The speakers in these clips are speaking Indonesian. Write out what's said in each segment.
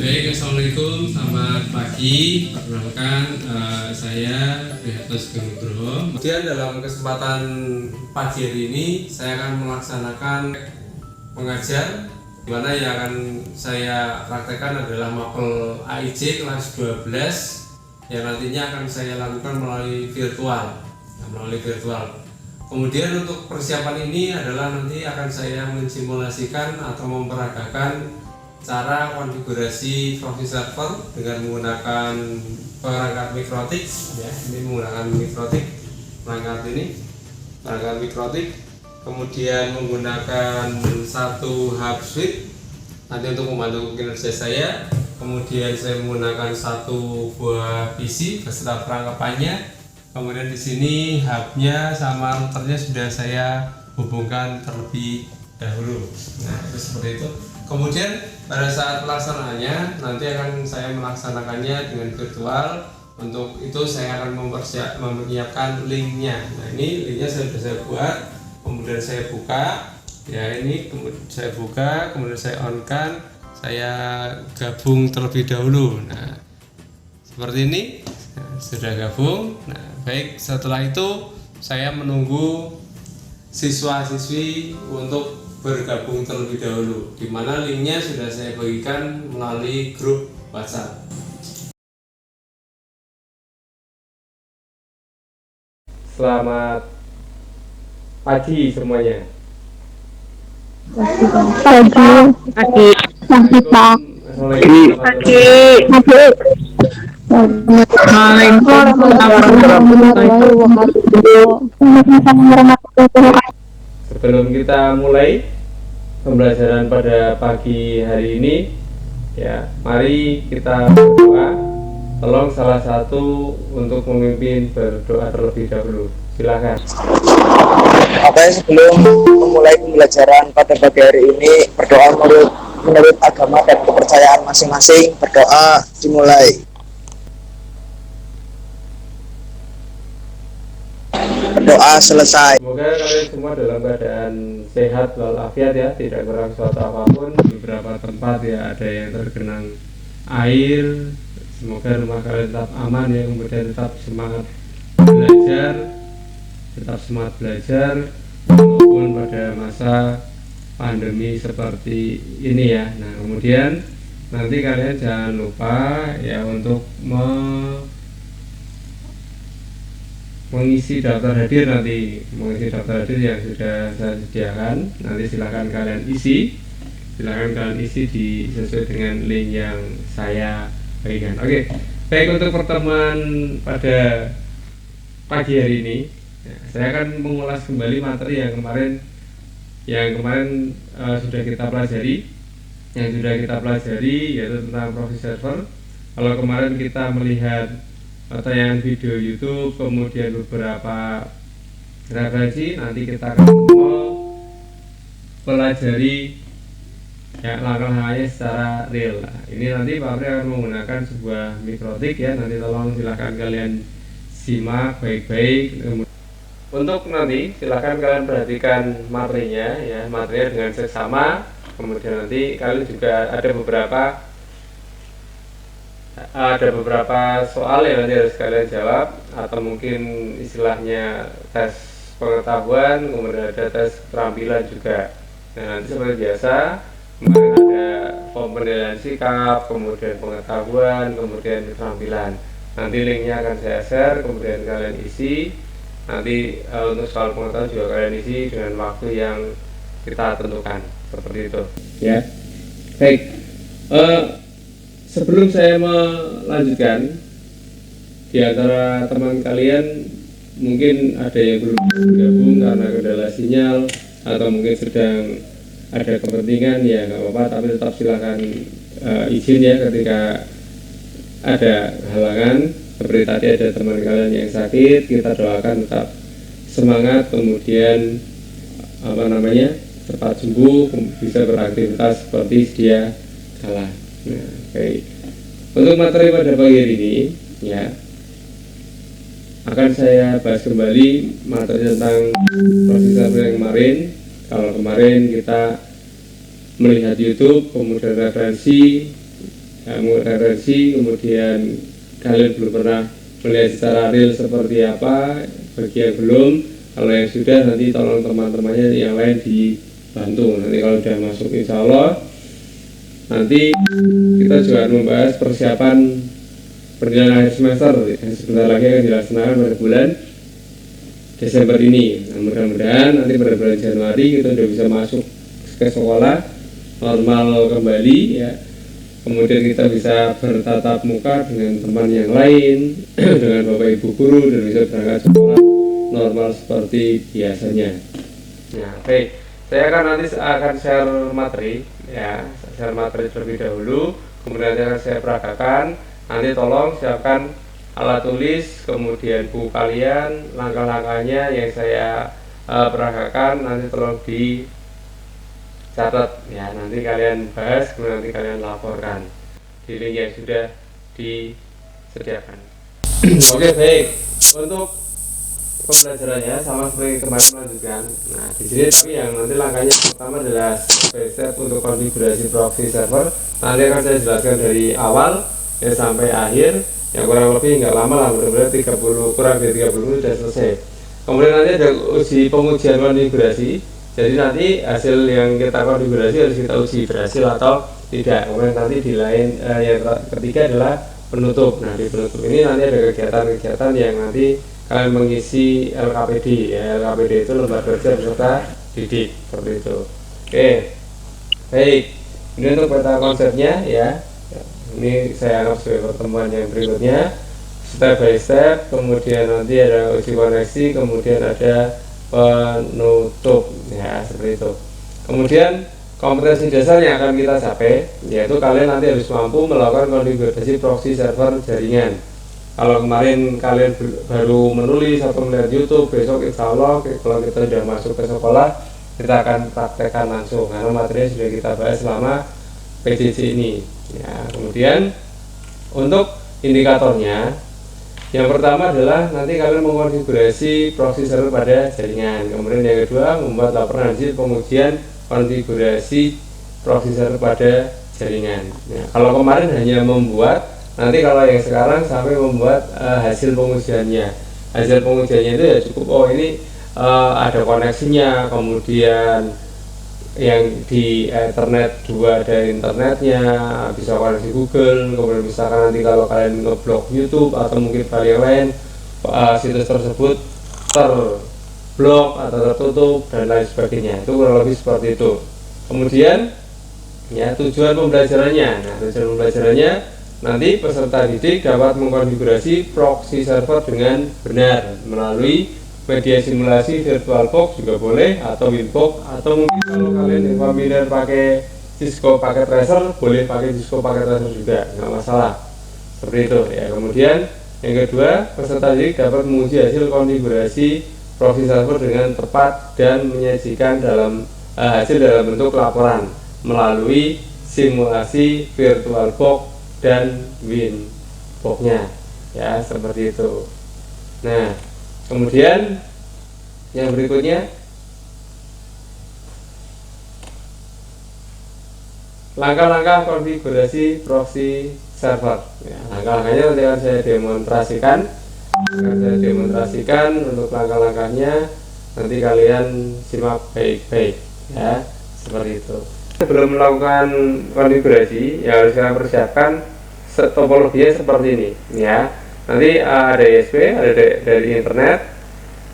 Baik, assalamualaikum, selamat pagi. Perkenalkan, saya Prihatos Genugro. Kemudian dalam kesempatan pagi hari ini saya akan melaksanakan mengajar, di mana yang akan saya praktekkan adalah mapel AIJ kelas 12 yang nantinya akan saya lakukan melalui virtual. Kemudian untuk persiapan ini adalah nanti akan saya mensimulasikan atau memperagakan cara konfigurasi proxy server dengan menggunakan perangkat mikrotik, ya. Ini menggunakan mikrotik, perangkat mikrotik, kemudian menggunakan satu hub switch nanti untuk membantu kinerja saya. Kemudian saya menggunakan satu buah PC beserta perangkapannya. Kemudian di sini hubnya sama routernya sudah saya hubungkan terlebih dahulu. Nah, itu seperti itu. Kemudian pada saat pelaksanaannya nanti akan saya melaksanakannya dengan virtual. Untuk itu saya akan menyiapkan linknya. Nah, ini linknya sudah saya buat, kemudian saya buka. Ya, ini saya buka, kemudian saya on-kan, saya gabung terlebih dahulu. Nah, seperti ini. Nah, sudah gabung. Nah, baik, setelah itu saya menunggu siswa-siswi untuk bergabung terlebih dahulu, di mana linknya sudah saya bagikan melalui grup WhatsApp. Selamat pagi semuanya. Pagi, pagi, pagi, Pak. Waalaikumsalam warahmatullahi wabarakatuh. Sebelum kita mulai pembelajaran pada pagi hari ini, ya, mari kita berdoa. Tolong salah satu untuk memimpin berdoa terlebih dahulu. Silakan. Oke, sebelum memulai pembelajaran pada pagi hari ini, berdoa menurut agama dan kepercayaan masing-masing. Berdoa dimulai. Berdoa selesai. Semoga kalian semua dalam keadaan sehat walafiat, ya, tidak kurang suatu apapun. Beberapa tempat ya ada yang tergenang air. Semoga rumah kalian tetap aman, ya, kemudian tetap semangat belajar maupun pada masa pandemi seperti ini, ya. Nah, kemudian nanti kalian jangan lupa, ya, untuk mengisi daftar hadir yang sudah saya sediakan. Nanti silakan kalian isi sesuai dengan link yang saya bagikan. Oke, baik, untuk pertemuan pada pagi hari ini, ya, saya akan mengulas kembali materi yang kemarin sudah kita pelajari, yaitu tentang proxy server. Kalau kemarin kita melihat tayangan video YouTube, kemudian beberapa referensi, nanti kita akan mempelajari, ya, langkah-langkahnya secara real. Nah, ini nanti Pak Pri akan menggunakan sebuah mikrotik, ya. Nanti tolong silahkan kalian simak baik-baik. Untuk nanti silahkan kalian perhatikan materinya, ya, materinya dengan seksama. Kemudian nanti kalian juga ada beberapa soal yang nanti harus kalian jawab, atau mungkin istilahnya tes pengetahuan, kemudian ada tes keterampilan juga. Nah, nanti seperti biasa kemarin ada form penilaian sikap, kemudian pengetahuan, kemudian keterampilan. Nanti linknya akan saya share, kemudian kalian isi. Nanti untuk soal pengetahuan juga kalian isi dengan waktu yang kita tentukan, seperti itu, ya. Baik, sebelum saya melanjutkan, di antara teman kalian mungkin ada yang belum bergabung karena kendala sinyal atau mungkin sedang ada kepentingan, ya nggak apa-apa, tapi tetap silakan izin, ya, ketika ada halangan. Seperti tadi ada teman kalian yang sakit, kita doakan tetap semangat, kemudian cepat sembuh, bisa beraktivitas seperti sedia kala. Nah, baik. Untuk materi pada pagi hari ini, ya, akan saya bahas kembali materi tentang proxy server yang kemarin. Kalau kemarin kita melihat YouTube, kemudian referensi, referensi, kemudian kalian belum pernah melihat secara real seperti apa. Bagi yang belum, kalau yang sudah nanti tolong teman-temannya yang lain dibantu. Nanti kalau sudah masuk insya Allah nanti kita juga membahas persiapan perjalanan akhir semester yang sebentar lagi akan dilaksanakan pada bulan Desember ini. Nah, mudah-mudahan nanti pada bulan Januari kita sudah bisa masuk ke sekolah normal kembali ya. Kemudian kita bisa bertatap muka dengan teman yang lain, dengan bapak ibu guru, dan bisa berangkat sekolah normal seperti biasanya. Nah, baik, saya nanti akan share materi ya, share materi terlebih dahulu, kemudian akan saya peragakan. Nanti tolong siapkan alat tulis, kemudian buku kalian, langkah-langkahnya yang saya peragakan nanti tolong dicatat ya, nanti kalian bahas, kemudian nanti kalian laporkan di link yang sudah disediakan. Oke, baik. Untuk pembelajarannya sama seperti kemarin melanjutkan. Nah, di sini tapi yang nanti langkahnya pertama adalah step untuk konfigurasi proxy server. Nanti akan saya jelaskan dari awal ya sampai akhir. Yang kurang lebih nggak lama lah, mudah-mudahan 30 kurang dari 30 menit sudah selesai. Kemudian nanti ada pengujian konfigurasi. Jadi nanti hasil yang kita konfigurasi harus kita uji berhasil atau tidak. Kemudian nanti di lain yang ketiga adalah penutup. Nah, di penutup ini nanti ada kegiatan-kegiatan yang nanti kalian mengisi LKPD ya. LKPD itu lembar kerja peserta didik seperti itu. Oke, baik. Ini untuk peta konsepnya ya. Ini saya anggap sebagai pertemuan yang berikutnya, step by step. Kemudian nanti ada uji koneksi, kemudian ada penutup ya, seperti itu. Kemudian kompetensi dasar yang akan kita capai yaitu kalian nanti harus mampu melakukan konfigurasi proxy server jaringan. Kalau kemarin kalian baru menulis atau melihat YouTube, besok insya Allah kalau kita sudah masuk ke sekolah kita akan praktekkan langsung karena materi sudah kita bahas selama PJJ ini ya. Kemudian untuk indikatornya, yang pertama adalah nanti kalian mengkonfigurasi proxy server pada jaringan. Kemudian yang kedua membuat laporan hasil pengujian konfigurasi proxy server pada jaringan ya. Kalau kemarin hanya membuat, nanti kalau yang sekarang sampai membuat hasil pengujiannya. Hasil pengujiannya itu ya cukup, oh ini ada koneksinya, kemudian yang di internet 2 ada internetnya, bisa koneksi Google, kemudian misalkan nanti kalau kalian ngeblok YouTube atau mungkin hal yang lain, situs tersebut terblok atau tertutup dan lain sebagainya. Itu kurang lebih seperti itu. Kemudian ya tujuan pembelajarannya. Nah, tujuan pembelajarannya nanti peserta didik dapat mengkonfigurasi proxy server dengan benar melalui media simulasi VirtualBox juga boleh, atau Winbox, atau mungkin kalau kalian yang familiar pakai Cisco Packet Tracer boleh pakai Cisco Packet Tracer juga, nggak masalah seperti itu ya. Kemudian yang kedua, peserta didik dapat menguji hasil konfigurasi proxy server dengan tepat dan menyajikan hasil dalam bentuk laporan melalui simulasi VirtualBox dan Winbox-nya ya, seperti itu. Nah, kemudian yang berikutnya, langkah-langkah konfigurasi proxy server ya, langkah-langkahnya nanti akan saya demonstrasikan. Untuk langkah-langkahnya nanti kalian simak baik-baik ya, seperti itu. Sebelum melakukan konfigurasi ya harus kita persiapkan topologinya seperti ini ya. Nanti ada ISP, ada dari internet,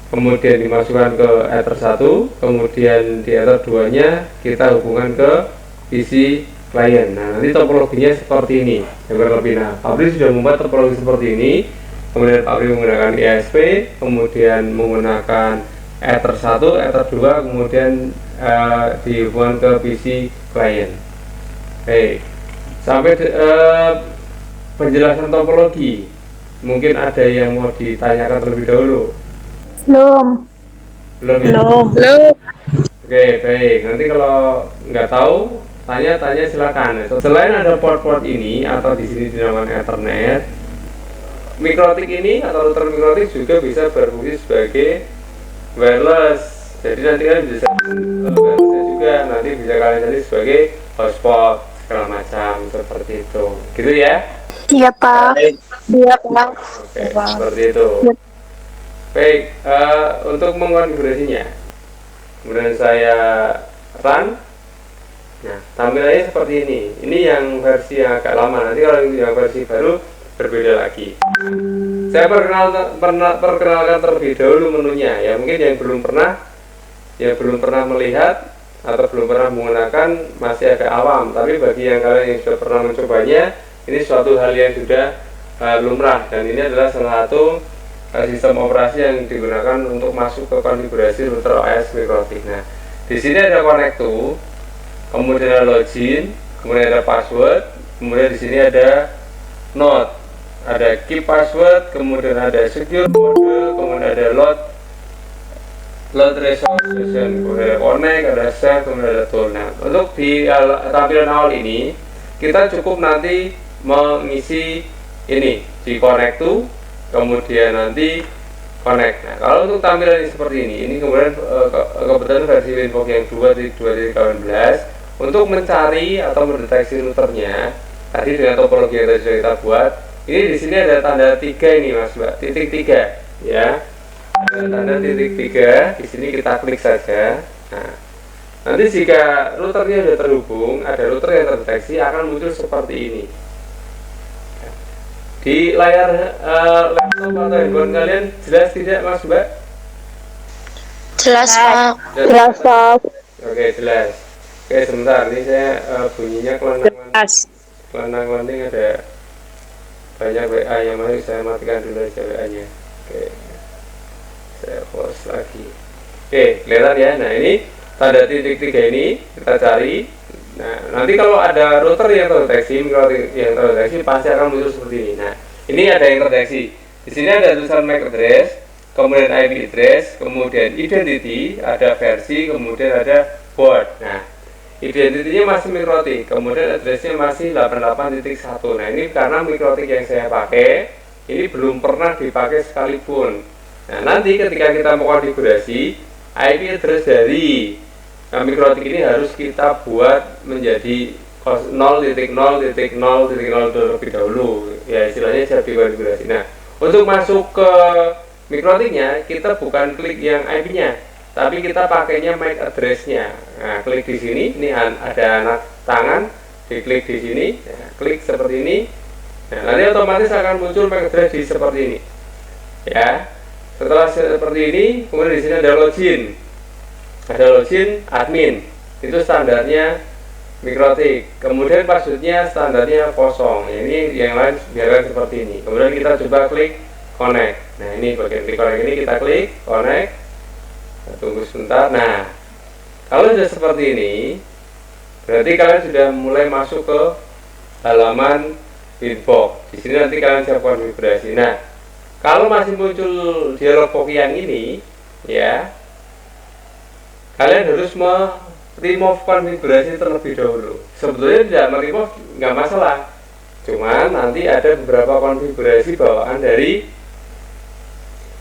kemudian dimasukkan ke Ether 1, kemudian di Ether 2 nya kita hubungkan ke PC client. Nah, nanti topologinya seperti ini yang berlebih. Nah, pabrik sudah membuat topologi seperti ini. Kemudian pabrik menggunakan ISP, kemudian menggunakan Ether 1, Ether 2, kemudian dihubungkan ke PC client. Oke, sampai penjelasan topologi. Mungkin ada yang mau ditanyakan terlebih dahulu. Belum. Ya? Oke, baik. Nanti kalau nggak tahu, tanya silakan. Selain ada port-port ini atau di sini dinamakan Ethernet, mikrotik ini atau router mikrotik juga bisa berfungsi sebagai wireless. Jadi nanti kalian bisa wireless juga. Nanti bisa kalian cari sebagai hotspot segala macam seperti itu, gitu ya. Iya Pak. Iya Pak. Oke, seperti itu. Baik, untuk mengkonfigurasinya, kemudian saya run. Nah, tampilannya seperti ini. Ini yang versi yang agak lama. Nanti kalau yang versi baru berbeda lagi. Saya perkenalkan terlebih dahulu menunya. Ya mungkin yang belum pernah melihat atau belum pernah menggunakan masih agak awam. Tapi bagi yang kalian yang sudah pernah mencobanya, ini suatu hal yang sudah lumrah. Dan ini adalah salah satu sistem operasi yang digunakan untuk masuk ke konfigurasi router OS Mikrotik. Nah, di sini ada connect to, kemudian ada login, kemudian ada password, kemudian di sini ada node, ada keep password, kemudian ada secure mode, kemudian ada load resource, kemudian ada connect, ada save, kemudian ada tool. Nah, untuk di tampilan awal ini kita cukup nanti mengisi ini di connect to, kemudian nanti connect. Nah, kalau untuk tampilan ini seperti ini kemudian kebetulan versi Winbox yang 2.2.18 untuk mencari atau mendeteksi routernya tadi dengan topologi yang tadi sudah kita buat. Ini di sini ada tanda 3 ini Mas Mbak, titik 3 ya. Ada tanda titik 3, di sini kita klik saja. Nah, nanti jika routernya sudah terhubung, ada router yang terdeteksi akan muncul seperti ini. Di layar laptop atau handphone kalian jelas tidak Mas Mbak? Jelas Pak. Jelas Pak. Oke, jelas. Oke, sebentar, ini saya bunyinya kelanang-kelanting ada banyak WA yang masuk, saya matikan dulu aja WA-nya. Oke, saya pause lagi. Oke, kelihatan ya. Nah, ini tanda titik 3 ini kita cari. Nah, nanti kalau ada router yang terdeteksi, mikrotik yang terdeteksi pasti akan muncul seperti ini. Nah, ini ada yang terdeteksi. Di sini ada tulisan MAC address, kemudian IP address, kemudian identity, ada versi, kemudian ada port. Nah, identitinya masih mikrotik, kemudian addressnya masih 88.1. Nah, ini karena mikrotik yang saya pakai ini belum pernah dipakai sekalipun. Nah, nanti ketika kita mau konfigurasi IP address dari mikrotik ini harus kita buat menjadi 0.0.0.0 terlebih dahulu. Ya, istilahnya siap dikonfigurasi. Nah, untuk masuk ke mikrotiknya kita bukan klik yang IP-nya, tapi kita pakainya MAC address-nya. Nah, klik di sini, ini ada anak tangan, diklik di sini, ya, klik seperti ini. Nah, nanti otomatis akan muncul MAC address di seperti ini. Ya. Setelah seperti ini, kemudian di sini ada login. Ada login admin. Itu standarnya mikrotik. Kemudian passwordnya standarnya kosong. Ini yang lain biarkan seperti ini. Kemudian kita coba klik connect. Nah, ini bagian klik connect ini kita klik connect. Kita tunggu sebentar. Nah, kalau sudah seperti ini, berarti kalian sudah mulai masuk ke halaman Winbox. Di sini nanti kalian siap konfigurasi. Nah, kalau masih muncul dialog box yang ini, ya, kalian harus remove konfigurasi terlebih dahulu. Sebetulnya tidak remove nggak masalah, cuman nanti ada beberapa konfigurasi bawaan dari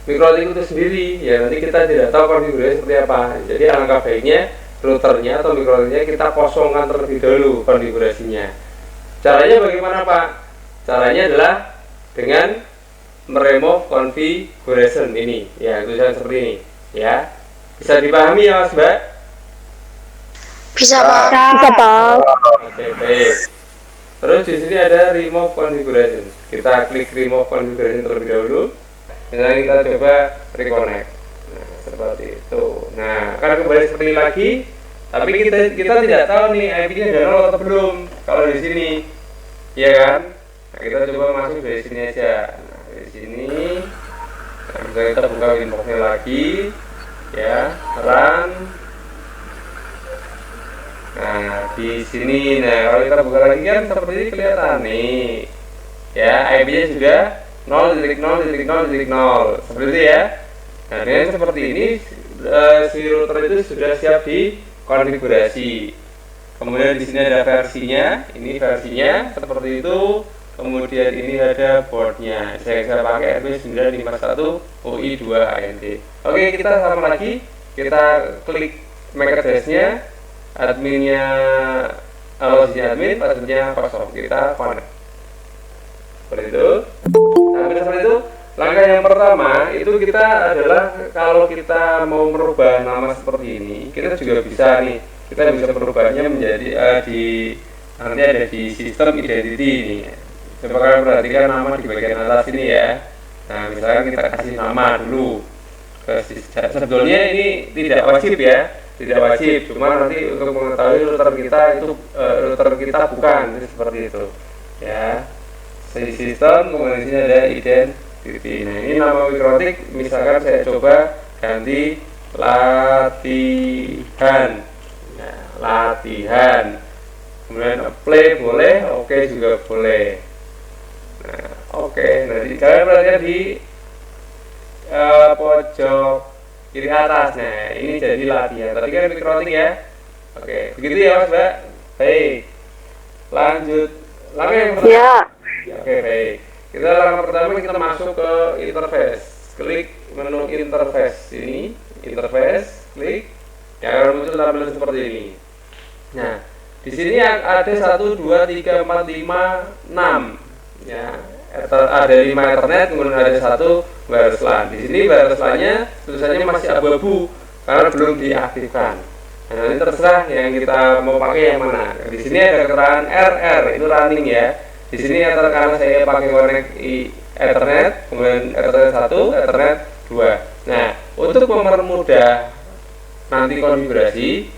mikrotik itu sendiri. Ya, nanti kita tidak tahu konfigurasi seperti apa. Jadi alangkah baiknya routernya atau mikrotiknya kita kosongkan terlebih dahulu konfigurasinya. Caranya bagaimana Pak? Caranya adalah dengan meremove configuration ini, ya, tulisan seperti ini, ya. Bisa dipahami ya Mas Mbak? Bisa Pak. Bisa Pak. Oke, baik. Terus di sini ada remove configuration. Kita klik remove configuration terlebih dahulu. Misalnya kita coba reconnect. Nah, seperti itu. Nah, akan kembali seperti ini lagi. Tapi kita tidak tahu nih IP-nya sudah 0 atau belum. Kalau di sini, ya kan? Nah, kita coba masuk dari sini aja. Nah, dari sini. Nah, misalnya kita buka Winbox-nya lagi. Ya, run. Nah, di sini, nah kalau kita buka lagi kan seperti ini kelihatan nih. Ya, IP-nya sudah 0.0.0.0 seperti itu ya. Nah, dengan seperti ini si router itu sudah siap dikonfigurasi. Kemudian di sini ada versinya, ini versinya seperti itu. Kemudian ini ada boardnya. Saya pakai RB951 UI2 ANT. Oke, kita sama lagi. Kita klik MAC address-nya, adminnya kalau di sini admin, passwordnya kosong, kita connect. Seperti itu. Nah, seperti itu. Langkah yang pertama itu kita adalah kalau kita mau merubah nama seperti ini, kita juga bisa nih, kita bisa merubahnya menjadi nanti ada di sistem identity ini. Coba kalian perhatikan nama di bagian atas ini ya. Nah, misalnya kita kasih nama dulu. Sebetulnya ini tidak wajib ya, tidak wajib. Cuma nanti untuk mengetahui router kita itu router kita bukan seperti itu. Ya, sistem kemudian di sini ada identity. Nah, ini nama Mikrotik. Misalkan saya coba ganti latihan. Nah, latihan. Kemudian play boleh, oke juga boleh. Nah, oke. Nah, kalian perhatikan di pojok kiri atas. Nah, ini jadi latihan. Tadi kan Mikrotik ya. Oke, begitu ya Mas Mbak. Baik. Lanjut. Langkah yang pertama. Ya. Oke, baik. Langkah pertama kita masuk ke interface. Klik menu interface ini, interface, klik. Ya, muncul tampilan seperti ini. Nah, di sini ada 1 2 3 4 5 6. Ya, ada 5 Ethernet, kemudian ada 1 wireless LAN. Di sini wireless LAN-nya tulisannya masih abu-abu karena belum diaktifkan. Nah, ini terserah yang kita mau pakai yang mana. Di sini ada keterangan RR, itu running ya. Di sini karena saya pakai connect Ethernet, kemudian Ethernet 1, Ethernet 2. Nah, untuk mempermudah nanti konfigurasi,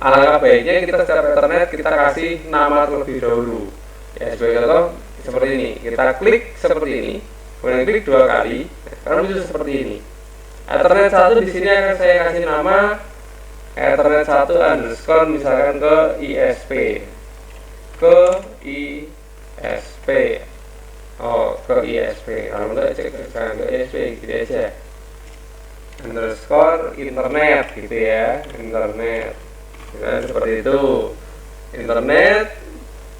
alangkah baiknya kita secara Ethernet kita kasih nama terlebih dahulu. Ya, sebagai contoh seperti ini, kita klik seperti ini, kemudian klik 2 kali, karena bisa seperti ini. Ethernet 1 di sini akan saya kasih nama Ethernet 1 underscore misalkan ke ISP, ke ISP, ke ISP. Kalau enggak cek ke ISP gitu aja. Underscore internet gitu ya, internet. Nah, seperti itu. Internet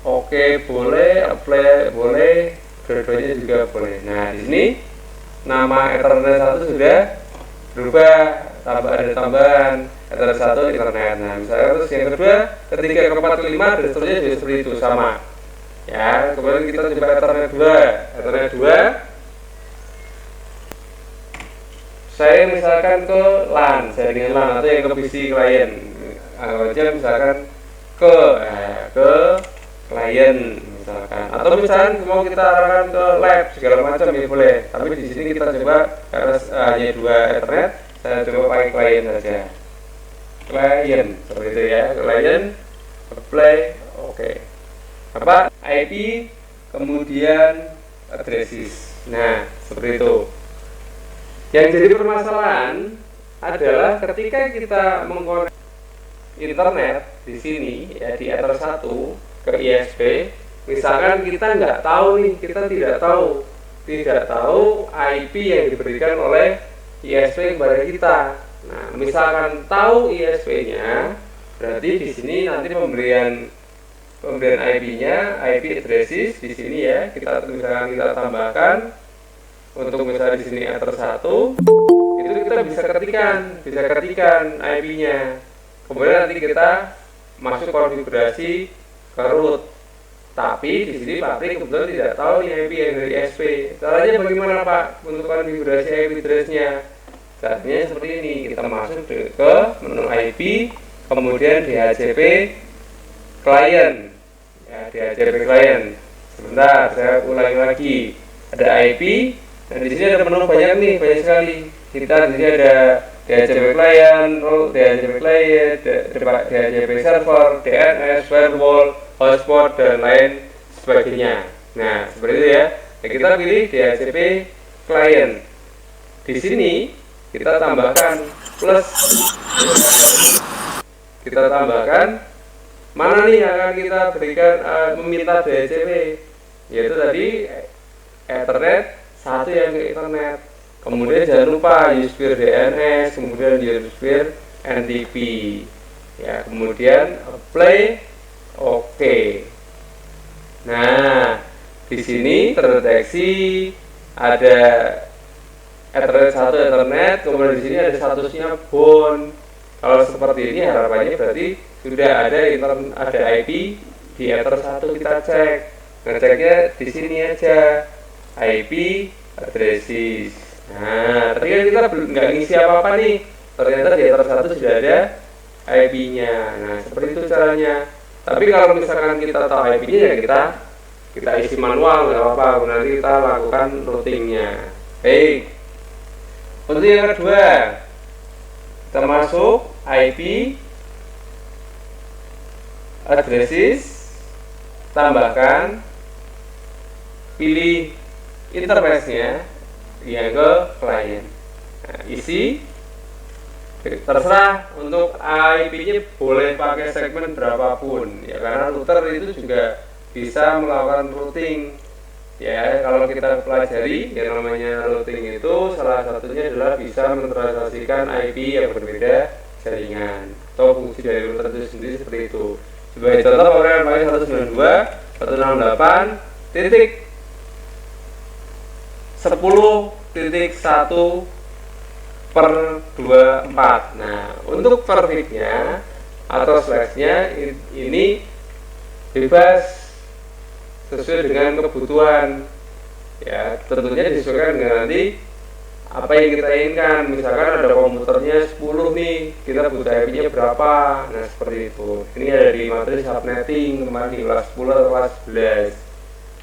oke, boleh, apply boleh, dua-duanya juga boleh. Nah, di sini nama Ethernet 1 sudah berubah, ada tambahan Ethernet 1 internet. Nah, misalnya terus yang kedua, ketiga, keempat, kelima dan seterusnya juga seperti itu sama. Ya, kemudian kita coba Ethernet 2. Ethernet 2 saya misalkan ke LAN, jaringan LAN atau yang ke PC klien. Aja misalkan ke klien misalkan, atau misalkan mau kita arahkan ke lab segala macam ya boleh. Tapi di sini kita coba karena hanya 2 Ethernet, saya coba pakai klien saja. Klien seperti itu ya, klien apply, oke. Apa IP kemudian addresses. Nah, seperti itu. Yang jadi permasalahan adalah ketika kita mengkonek internet di sini ya, di Ether 1 ke ISP, misalkan kita nggak tahu nih, kita tidak tahu IP yang diberikan oleh ISP kepada kita. Nah, misalkan tahu ISP-nya, berarti di sini nanti pemberian IP-nya, IP addresses di sini ya, misalkan kita tambahkan untuk misalnya di sini Ether 1, itu kita bisa ketikan IP-nya. Kemudian nanti kita masuk konfigurasi ke root. Tapi di sini pabrik kebetulan tidak tahu IP yang dari ISP. Caranya bagaimana Pak untuk konfigurasi IP address-nya? Caranya seperti ini, kita masuk ke menu IP, kemudian DHCP client. Ya, DHCP client. Sebentar, saya ulangi lagi. Ada IP, dan di sini ada menu banyak sekali. Kita di sini ada DHCP client, DHCP client, DHCP server, DNS, firewall, hotspot dan lain sebagainya. Nah, seperti itu ya. Nah, kita pilih DHCP client. Di sini kita tambahkan plus. Kita tambahkan mana nih yang akan kita berikan meminta DHCP, yaitu tadi Ethernet 1 yang ke internet. Kemudian jangan lupa user DNS, kemudian user NTP. Ya, kemudian apply, oke. Nah, di sini terdeteksi ada Ethernet 1 Ethernet, kemudian di sini ada statusnya bound. Kalau seperti ini harapannya berarti sudah ada IP di Ether 1 kita cek. Ngeceknya di sini aja, IP addresses. Nah, tadi kan kita belum nggak ngisi apa-apa nih. Ternyata di Ether 1 sudah ada IP-nya. Nah, seperti itu caranya. Tapi kalau misalkan kita tahu IP-nya ya kita isi manual, nggak apa-apa. Nanti kita lakukan routingnya. Baik. Untuk yang kedua, kita masuk IP addresses, tambahkan, pilih interface-nya yang ke klien. Nah, isi, terserah untuk IP-nya boleh pakai segmen berapapun ya, karena router itu juga bisa melakukan routing ya. Kalau kita pelajari yang namanya routing itu salah satunya adalah bisa mentransaksikan IP yang berbeda jaringan atau fungsi dari router itu sendiri seperti itu. Sebagai contoh, orang pakai 192.168.1/24. Nah, untuk per bit-nya atau slash-nya ini bebas sesuai dengan kebutuhan ya, tentunya disesuaikan dengan nanti apa yang kita inginkan. Misalkan ada komputernya 10 nih, kita butuh IP-nya berapa. Nah, seperti itu. Ini ada di materi subnetting kemarin di kelas 10 atau kelas 11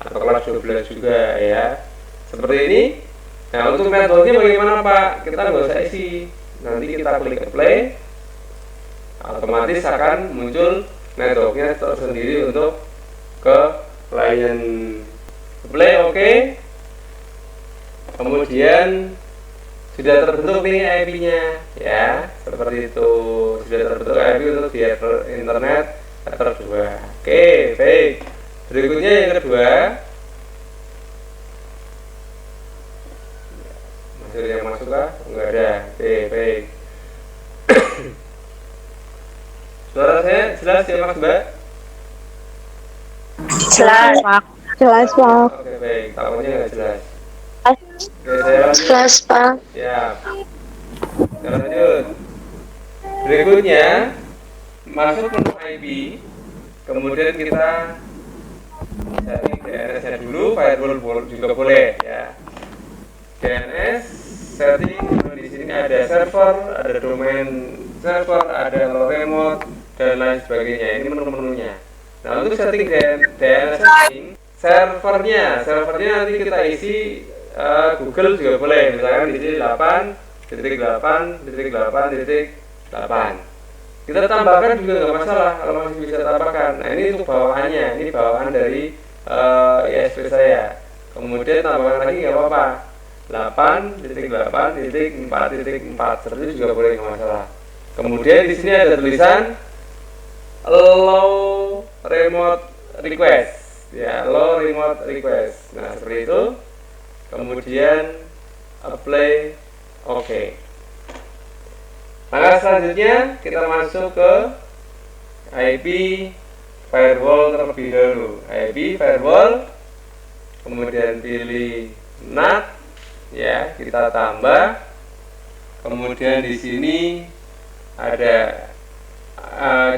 atau kelas 12 juga ya, seperti ini. Nah, untuk metodenya bagaimana Pak? Kita nggak usah isi, nanti kita klik play, otomatis akan muncul networknya tersendiri untuk ke klien. Play oke. Kemudian sudah terbentuk nih IP-nya ya, seperti itu. Sudah terbentuk IP untuk di internet Ether 2. Oke, baik. Berikutnya yang kedua, masih ada yang masuk kah? Enggak ada. Oke, baik. Suara saya jelas ya Mas Mbak? Jelas, Pak. Jelas, Pak. Oke, baik. Takutnya nggak jelas. Oke, Jelas, Pak. siap. Kita lanjut. Berikutnya, masuk menu IP, kemudian kita cari DNS-nya dulu, firewall juga boleh ya. DNS setting, di sini ada server, ada domain server, ada remote dan lain sebagainya. Ini menu-menunya. Nah, untuk setting DNS setting, servernya nanti kita isi Google juga boleh, misalkan di sini 8.8.8.8. Kita tambahkan juga nggak masalah kalau masih bisa tambahkan. Nah, ini untuk bawaannya, ini bawaan dari ISP saya. Kemudian tambahkan lagi nggak apa-apa, 8.8.4.4 seperti itu juga boleh, nggak masalah. Kemudian di sini ada tulisan allow remote request ya, allow remote request. Nah, seperti itu. Kemudian apply oke. Langkah selanjutnya kita masuk ke IP firewall terlebih dahulu. IP firewall, kemudian pilih NAT ya, kita tambah. Kemudian di sini ada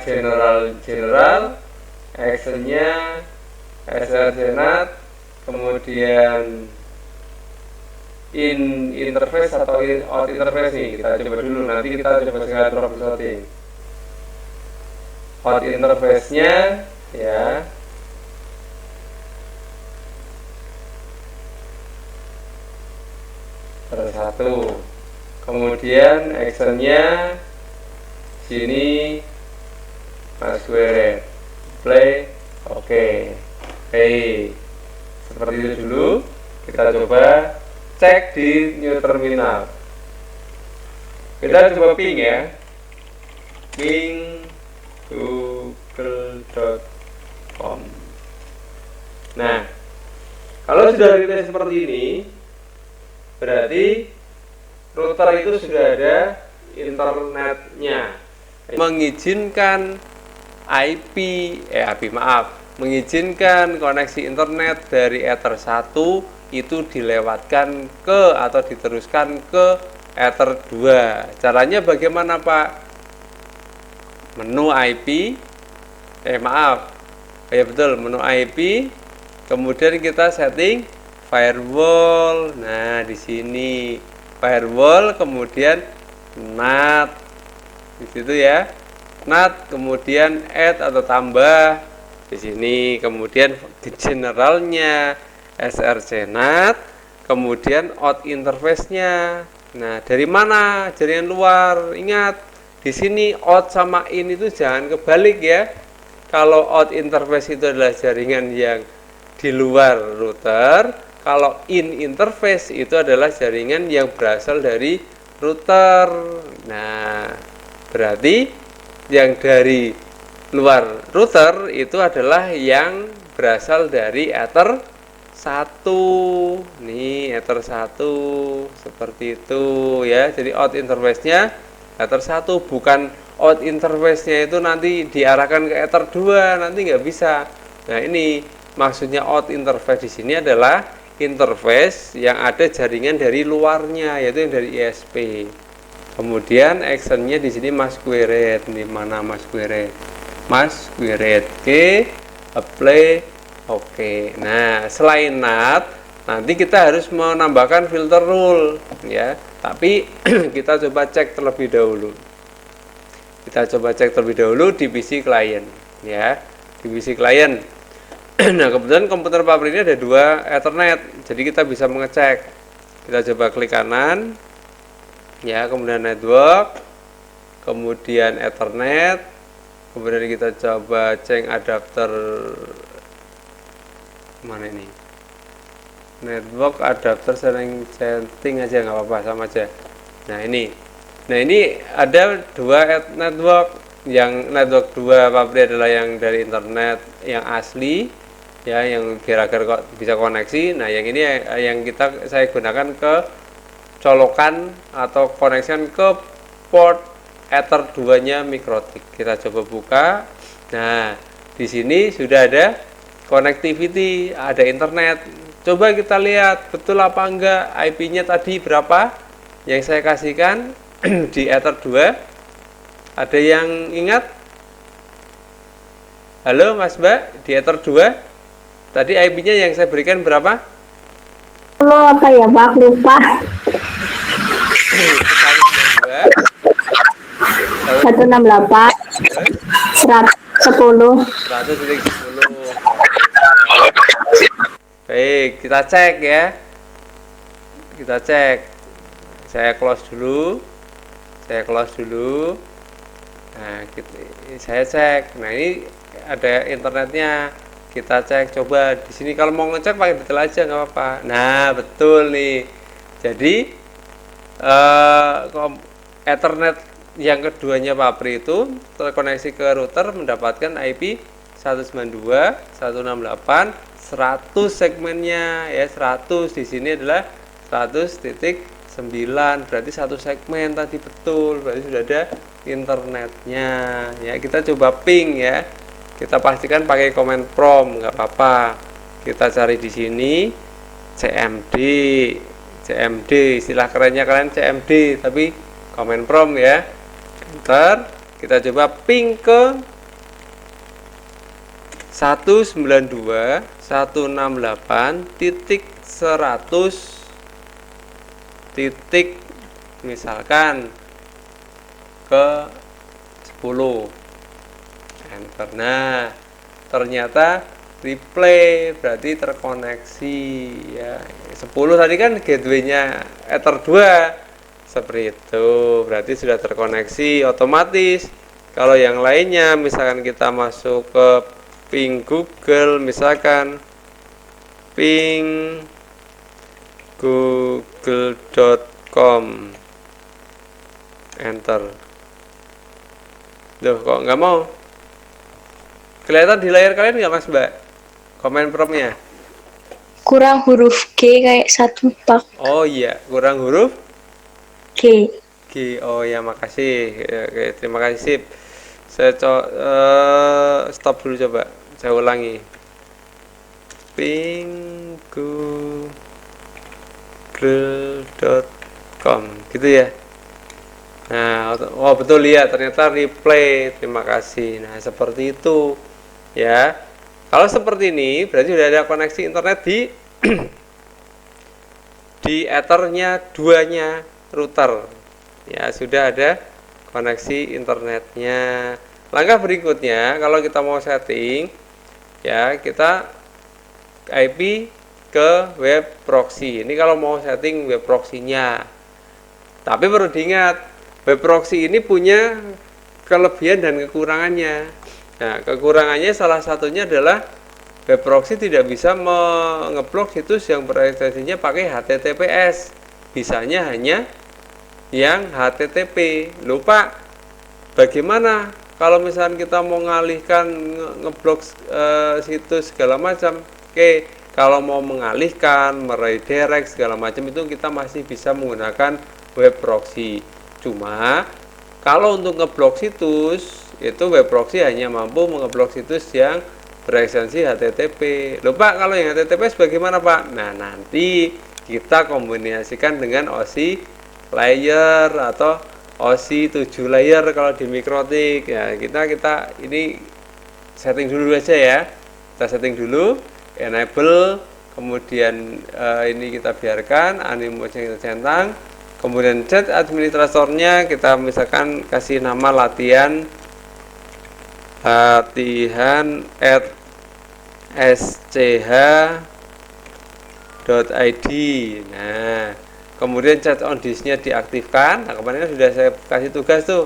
general actionnya src NAT, kemudian interface atau out interface nih, kita coba dulu, nanti kita coba sekali troubleshooting. Out interface nya ya, satu. Kemudian actionnya sini password play oke. Baik, seperti itu dulu. Kita coba cek di new terminal. Kita coba ping ya, ping google.com. Nah, kalau sudah rilis seperti ini, berarti router itu sudah ada internetnya, mengizinkan mengizinkan koneksi internet dari Ether 1 itu dilewatkan ke atau diteruskan ke Ether 2. Caranya bagaimana Pak? Menu IP, ya betul, menu IP. Kemudian kita setting firewall. Nah, di sini firewall, kemudian NAT di situ ya. NAT, kemudian add atau tambah di sini, kemudian generalnya src NAT, kemudian out interface-nya. Nah, dari mana? Jaringan luar. Ingat, di sini out sama in itu jangan kebalik ya. Kalau out interface itu adalah jaringan yang di luar router, kalau in interface itu adalah jaringan yang berasal dari router. Nah, berarti yang dari luar router itu adalah yang berasal dari ether 1. Nih, ether 1 seperti itu ya. Jadi out interface-nya ether 1, bukan out interface-nya itu nanti diarahkan ke ether 2, nanti nggak bisa. Nah, ini maksudnya out interface di sini adalah interface yang ada jaringan dari luarnya, yaitu yang dari ISP. Kemudian actionnya di sini masquerade. Di mana masquerade? Masquerade. Oke, apply. Oke. Nah, selain NAT, nanti kita harus menambahkan filter rule ya. Tapi kita coba cek terlebih dahulu. Kita coba cek terlebih dahulu di PC client ya. Di PC client. Nah, kebetulan komputer pabrik ini ada 2 Ethernet. Jadi kita bisa mengecek. Kita coba klik kanan. Ya, kemudian network, kemudian Ethernet, kemudian kita coba cek adapter mana ini, network adapter sering setting aja nggak apa-apa, sama aja. Nah ini ada 2 network. Yang network 2 pabrik adalah yang dari internet yang asli ya, yang kira-kira kok bisa koneksi. Nah yang ini yang saya gunakan ke colokan atau koneksian ke port ether 2-nya Mikrotik. Kita coba buka. Nah, di sini sudah ada connectivity, ada internet. Coba kita lihat betul apa enggak IP-nya tadi berapa yang saya kasihkan di ether 2. Ada yang ingat? Halo Mas Mbak, di ether 2 tadi IP-nya yang saya berikan berapa? Lo apa ya Pak? Lupa. 168 110. Baik, kita cek ya. Kita cek. Saya close dulu. Nah, saya cek. Nah, ini ada internetnya. Kita cek, coba di sini kalau mau ngecek pakai detail aja nggak apa-apa. Nah, betul nih. Jadi Ethernet yang keduanya pabrik itu terkoneksi ke router mendapatkan IP 192.168 100 segmennya ya, 100 di sini adalah 100.9, berarti 1 segmen tadi betul, berarti sudah ada internetnya ya. Kita coba ping ya, kita pastikan pakai command prompt, nggak apa-apa. Kita cari di sini CMD, istilah kerennya kalian CMD, tapi command prompt ya, enter. Kita coba ping ke 192.168.100 titik misalkan ke 10, enter. Nah, ternyata replay berarti terkoneksi ya. 10 tadi kan gateway-nya ether 2 seperti itu, berarti sudah terkoneksi otomatis. Kalau yang lainnya misalkan kita masuk ke ping Google, misalkan ping google.com, enter. Duh, kok nggak mau kelihatan di layar kalian nggak Mas Mbak komen promnya? Kurang huruf G kayak 1 Pak. Oh iya, kurang huruf G. G. Oh ya, makasih. Oke, terima kasih, sip. Saya stop dulu, coba saya ulangi. pinggoogle.com gitu ya. Nah, oh betul ya, ternyata replay. Terima kasih. Nah, seperti itu ya. Kalau seperti ini berarti sudah ada koneksi internet di ethernya duanya router. Ya, sudah ada koneksi internetnya. Langkah berikutnya kalau kita mau setting, ya kita IP ke web proxy. Ini kalau mau setting web proxy-nya. Tapi perlu diingat, web proxy ini punya kelebihan dan kekurangannya. Nah, kekurangannya salah satunya adalah web proxy tidak bisa mengeblok situs yang berekstensinya pakai HTTPS. Bisanya hanya yang HTTP. Lupa bagaimana kalau misalnya kita mau mengalihkan ngeblok situs segala macam. Oke, kalau mau mengalihkan, meredirect segala macam itu kita masih bisa menggunakan web proxy. Cuma kalau untuk ngeblok situs itu web proxy hanya mampu mengeblok situs yang berekstensi HTTP. Lupa kalau yang HTTPS bagaimana Pak? Nah, nanti kita kombinasikan dengan OSI layer atau OSI 7 layer kalau di Mikrotik. Ya, kita ini setting dulu aja ya. Kita setting dulu, enable, kemudian ini kita biarkan, animasi kita centang. Kemudian chat administratornya kita misalkan kasih nama latihan at sch.id. Nah, kemudian chat on disk-nya diaktifkan. Nah, kemarin kan sudah saya kasih tugas tuh,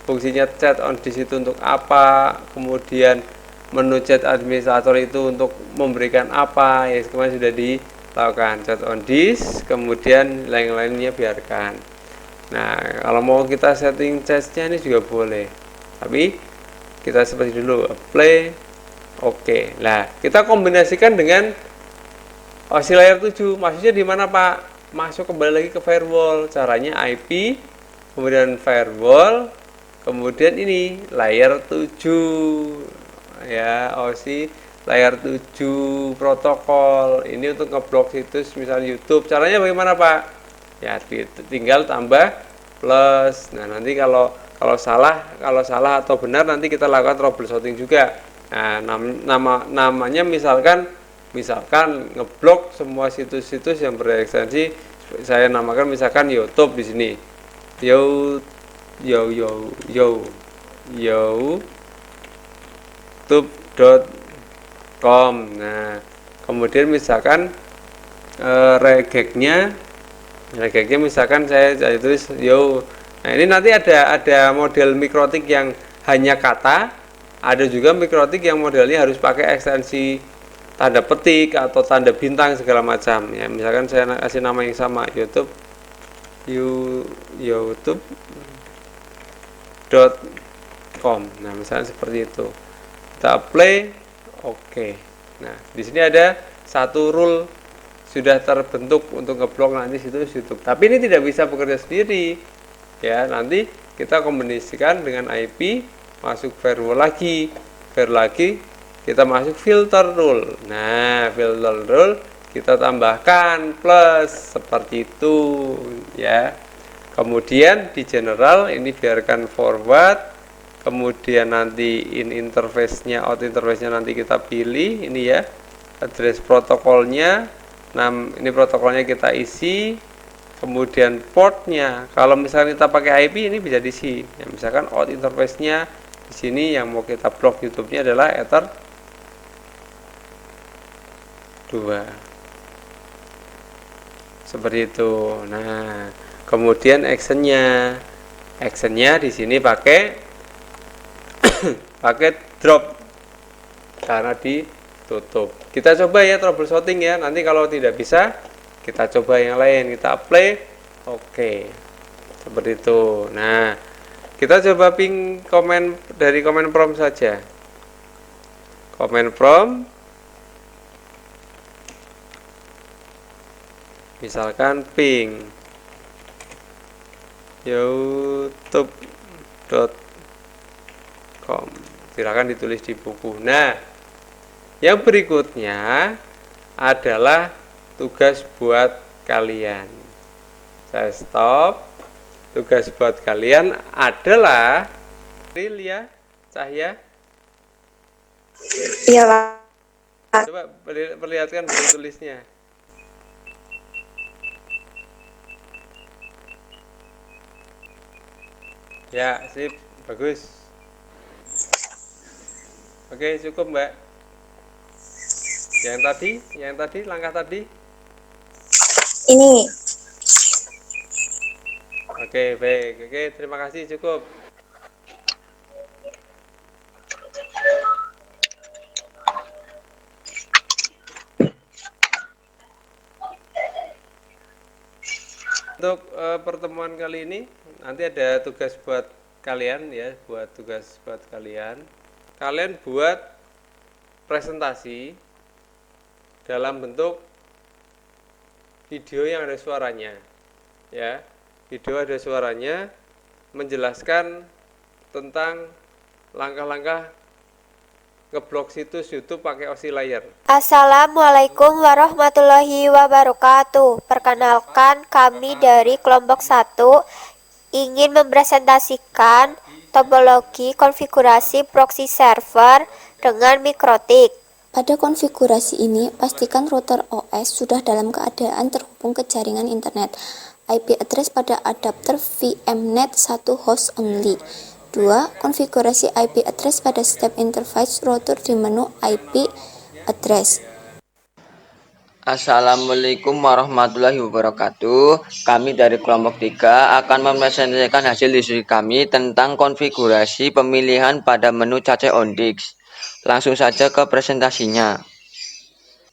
fungsinya chat on disk itu untuk apa, kemudian menu chat administrator itu untuk memberikan apa, ya kemarin sudah dilakukan. Chat on disk, kemudian lain-lainnya biarkan. Nah, kalau mau kita setting chat-nya ini juga boleh, tapi kita seperti dulu, play. Oke, nah kita kombinasikan dengan OSI layer 7. Maksudnya di mana Pak? Masuk kembali lagi ke firewall. Caranya IP, kemudian firewall, kemudian ini layer 7. Ya, OSI layer 7 protokol. Ini untuk ngeblok situs misalnya YouTube. Caranya bagaimana Pak? Ya, tinggal tambah plus. Nah, nanti kalau salah atau benar nanti kita lakukan troubleshooting juga. Nah, namanya misalkan ngeblok semua situs-situs yang berekstensi, saya namakan misalkan YouTube di sini. youtube.com. Nah, kemudian misalkan regegnya misalkan saya tulis yo. Nah, ini nanti ada model Mikrotik yang hanya kata, ada juga Mikrotik yang modelnya harus pakai ekstensi tanda petik atau tanda bintang segala macam. Ya, misalkan saya kasih nama yang sama, youtube.com. Nah, misalnya seperti itu. Kita play, oke. Nah, di sini ada satu rule sudah terbentuk untuk ngeblok nanti situs YouTube. Tapi ini tidak bisa bekerja sendiri. Ya, nanti kita kombinasikan dengan IP, masuk firewall lagi, kita masuk filter rule. Nah, filter rule kita tambahkan plus seperti itu ya. Kemudian di general ini biarkan forward, kemudian nanti in interface-nya, out interface-nya nanti kita pilih ini ya, address protokolnya. Nah, ini protokolnya kita isi, kemudian portnya. Kalau misalnya kita pakai IP ini bisa diisi. Ya, misalkan out interface-nya di sini yang mau kita blok YouTube-nya adalah ether 2. Seperti itu. Nah, kemudian actionnya di sini pakai drop karena ditutup. Kita coba ya troubleshooting ya. Nanti kalau tidak bisa kita coba yang lain, kita play. Oke. Seperti itu. Nah, kita coba ping dari comment prompt saja. Comment prompt misalkan ping youtube.com, silakan ditulis di buku. Nah, yang berikutnya adalah tugas buat kalian. Saya stop. Tugas buat kalian adalah real ya, Cahya. Iya Pak. Coba perlihatkan buku tulisnya. Ya, sip, bagus. Oke, cukup Mbak. Yang tadi, langkah tadi. Ini. Oke, baik. Oke, terima kasih, cukup. Untuk pertemuan kali ini nanti ada tugas buat kalian ya, tugas buat kalian. Kalian buat presentasi dalam bentuk video yang ada suaranya. Ya. Video ada suaranya menjelaskan tentang langkah-langkah ngeblok situs YouTube pakai Aussie Layer. Assalamualaikum warahmatullahi wabarakatuh. Perkenalkan, kami dari kelompok 1 ingin mempresentasikan topologi konfigurasi proxy server dengan MikroTik. Pada konfigurasi ini, pastikan router OS sudah dalam keadaan terhubung ke jaringan internet. IP address pada adapter VMnet 1 host only. 2. Konfigurasi IP address pada step interface router di menu IP address. Assalamualaikum warahmatullahi wabarakatuh. Kami dari kelompok 3 akan mempresentasikan hasil diskusi kami tentang konfigurasi pemilihan pada menu Cache Ondix. Langsung saja ke presentasinya.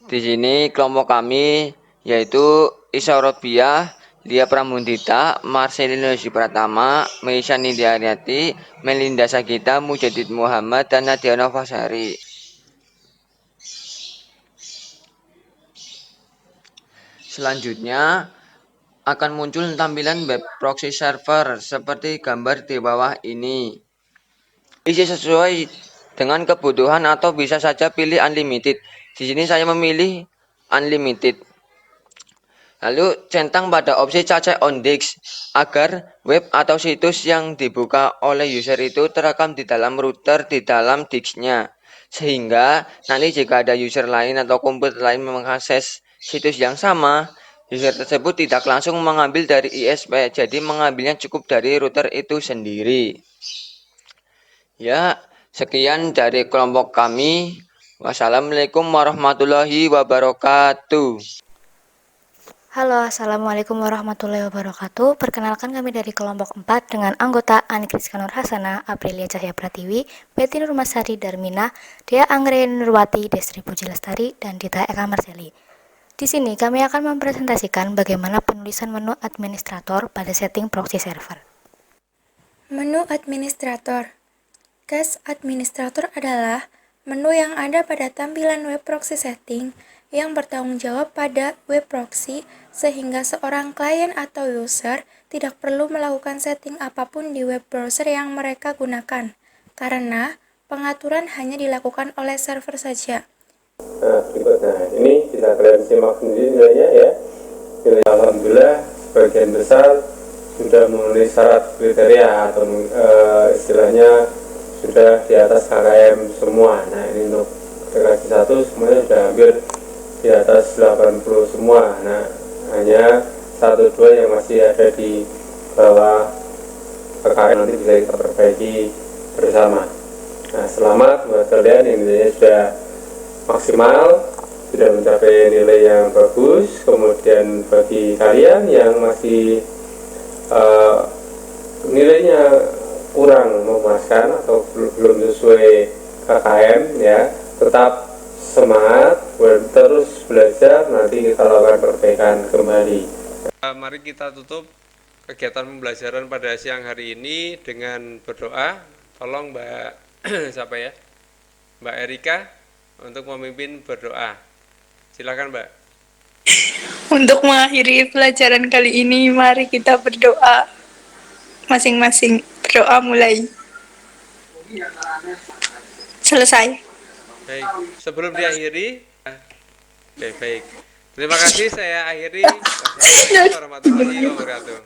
Di sini kelompok kami yaitu Isa Robiah, Lia Pramundita, Marcelino Pratama, Meisa Nindiariati, Melinda Sagita, Mujadid Muhammad, dan Nadia Novasari. Selanjutnya akan muncul tampilan web proxy server seperti gambar di bawah ini. Isi sesuai dengan kebutuhan atau bisa saja pilih unlimited. Di sini saya memilih unlimited. Lalu centang pada opsi Cache Ondix agar web atau situs yang dibuka oleh user itu terekam di dalam router di dalam disknya. Sehingga nanti jika ada user lain atau komputer lain mengakses situs yang sama, user tersebut tidak langsung mengambil dari ISP, jadi mengambilnya cukup dari router itu sendiri. Ya, sekian dari kelompok kami. Wassalamualaikum warahmatullahi wabarakatuh. Halo, Assalamualaikum warahmatullahi wabarakatuh. Perkenalkan, kami dari kelompok 4 dengan anggota Anikriska Nur Hasana, Aprilia Cahya Pratiwi, Betty Nurmasari Darmina, Dea Anggre Nurwati, Destri Puji Lestari, dan Dita Eka Marceli. Di sini kami akan mempresentasikan bagaimana penulisan menu administrator pada setting proxy server. Menu administrator. Cache administrator adalah menu yang ada pada tampilan web proxy setting yang bertanggung jawab pada web proxy sehingga seorang klien atau user tidak perlu melakukan setting apapun di web browser yang mereka gunakan, karena pengaturan hanya dilakukan oleh server saja. Nah, berikutnya ini bisa kalian simak sendiri nilainya ya. Nilai alhamdulillah sebagian besar sudah memenuhi syarat kriteria atau istilahnya sudah di atas KKM semua. Nah, ini untuk generasi 1 semuanya sudah hampir di atas 80 semua. Nah, hanya 1-2 yang masih ada di bawah KKM, nanti bisa kita perbaiki bersama. Nah, selamat buat kalian yang nilainya sudah maksimal, sudah mencapai nilai yang bagus. Kemudian bagi kalian yang masih nilainya kurang memuaskan atau belum sesuai KKM ya, tetap semangat, terus belajar, nanti kita lakukan perbaikan kembali. Mari kita tutup kegiatan pembelajaran pada siang hari ini dengan berdoa. Tolong Mbak siapa ya? Mbak Erika untuk memimpin berdoa. Silakan Mbak. Untuk mengakhiri pelajaran kali ini, mari kita berdoa masing-masing. Berdoa mulai. Selesai. Baik, sebelum diakhiri, baik. Terima kasih, saya akhiri. Wassalamualaikum warahmatullahi wabarakatuh.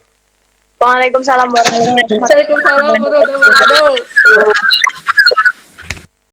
Waalaikumsalam warahmatullahi wabarakatuh.